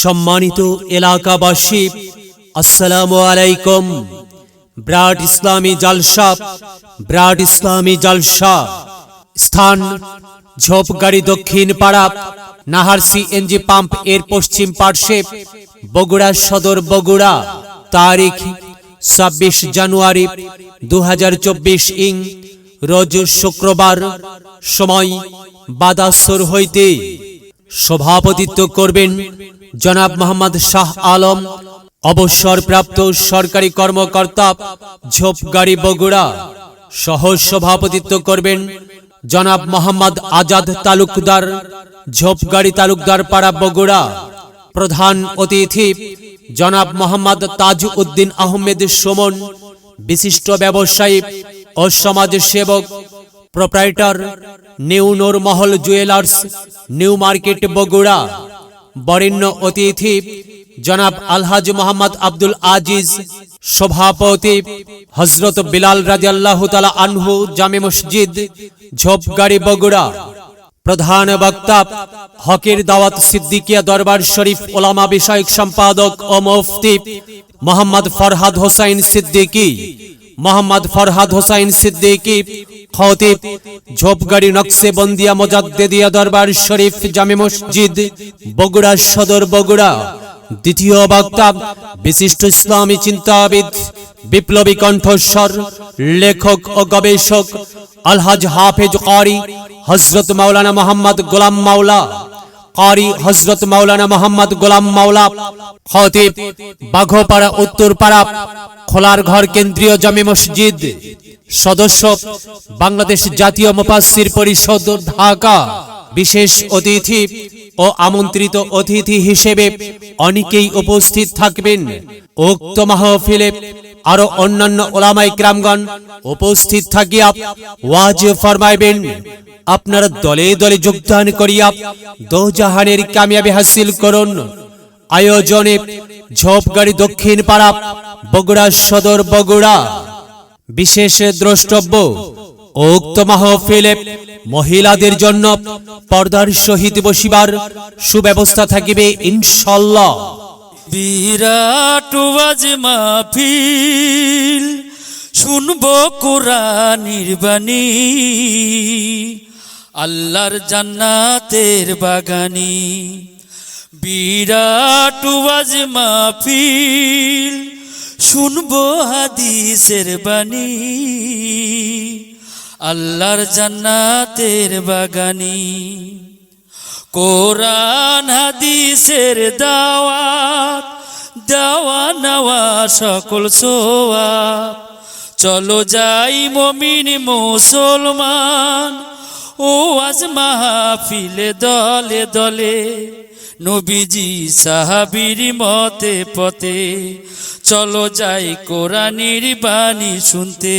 সম্মানিত এলাকাবাসী, আসসালামু আলাইকুম। ব্রাড ইসলামী জালসা, ব্রাড ইসলামী জালসা, স্থান ঝোপগাড়ি দক্ষিণ পাড়া, নাহার সিএনজি পাম্প এর পশ্চিম পার্শ্বে, বগুড়া সদর, বগুড়া। তারিখ 26 জানুয়ারি 2024 ইং, রোজ শুক্রবার। সময় বাদাসর হইতে। সভাপতিত্ব করবেন জনাব মোহাম্মদ শাহ আলম, অবসরপ্রাপ্ত সরকারি কর্মকর্তা, ঝোপগাড়ি, বগুড়া। সহ সভাপতিত্ব করবেন জনাব মোহাম্মদ আজাদ তালুকদার, ঝোপগাড়ি, তালুকদার পাড়া, বগুড়া। প্রধান অতিথি জনাব মোহাম্মদ তাজ উদ্দিন আহমেদ সুমন, বিশিষ্ট ব্যবসায়ী ও সমাজসেবক, প্রোপ্রাইটার, নিউ নূর মহল জুয়েলার্স, নিউ মার্কেট, বগুড়া। বরেণ্য অতিথি জনাব আলহাজ মোহাম্মদ আব্দুল আজিজ, সভাপতি হযরত বিলাল রাদিয়াল্লাহু তাআলা আনহু জামে মসজিদ, ঝোপগাড়ি, বগুড়া। প্রধান বক্তা হকের দাওয়াত সিদ্দিকিয়া দরবার শরীফ ওলামা বিষয়ক সম্পাদক ও মুফতি মোহাম্মদ ফরহাদ হোসাইন সিদ্দিকী, মোহাম্মদ ফরহাদ হোসাইন সিদ্দিকী, খতিব ঝোপগাড়ি নকশেবন্দিয়া মুজাদ্দিদিয়া দরবার শরীফ জামে মসজিদ, বগুড়া সদর, বগুড়া। দ্বিতীয় বক্তা বিশিষ্ট ইসলামী চিন্তাবিদ, বিপ্লবী কণ্ঠস্বর, লেখক ও গবেষক আলহাজ হাফেজ কারি হযরত মাওলানা মোহাম্মদ গোলাম মাওলা, কারি হযরত মাওলানা মোহাম্মদ গোলাম মাওলা, খতিব বাঘোপাড়া উত্তরপাড়া খোলার ঘর কেন্দ্রীয় জামে মসজিদ, সদস্য বাংলাদেশ জাতীয় মুফাসসির পরিষদ, ঢাকা। বিশেষ অতিথি ও আমন্ত্রিত অতিথি হিসেবে অনেকেই উপস্থিত থাকবেন। উক্ত মাহফিলে আরো অন্যান্য ওলামায়ে কিরামগণ উপস্থিত থাকিয়া ওয়াজ ফরমাইবেন। আপনারা দলে দলে যোগদান করিয়া দোজাহানের কামিয়াবি হাসিল করুন। আয়োজনে ঝোপগাড়ি দক্ষিণ পাড়া, বগুড়া সদর, বগুড়া। বিশেষ দ্রষ্টব্য, উক্ত মাহফিলে মহিলাদের জন্য পর্দার সহিত বসিবার সুব্যবস্থা থাকিবে ইনশাআল্লাহ। বিরাট ওয়াজ মাহফিল, শুনবো কোরআনের বাণী, আল্লাহর জান্নাতের বাগানি। বিরাট ওয়াজ মাহফিল, শুনবো হাদিসের বাণী, আল্লাহর জান্নাতের বাগানি। কোরআন হাদিসের দাওয়াত, দেওয়া নেওয়া সকল সোয়াব। চলো যাই মুমিন মুসলমান, ওয়াজ মাহফিলে দলে দলে, নবীজি সাহাবীর মতে পথে। চলো যাই কোরআনের বাণী শুনতে।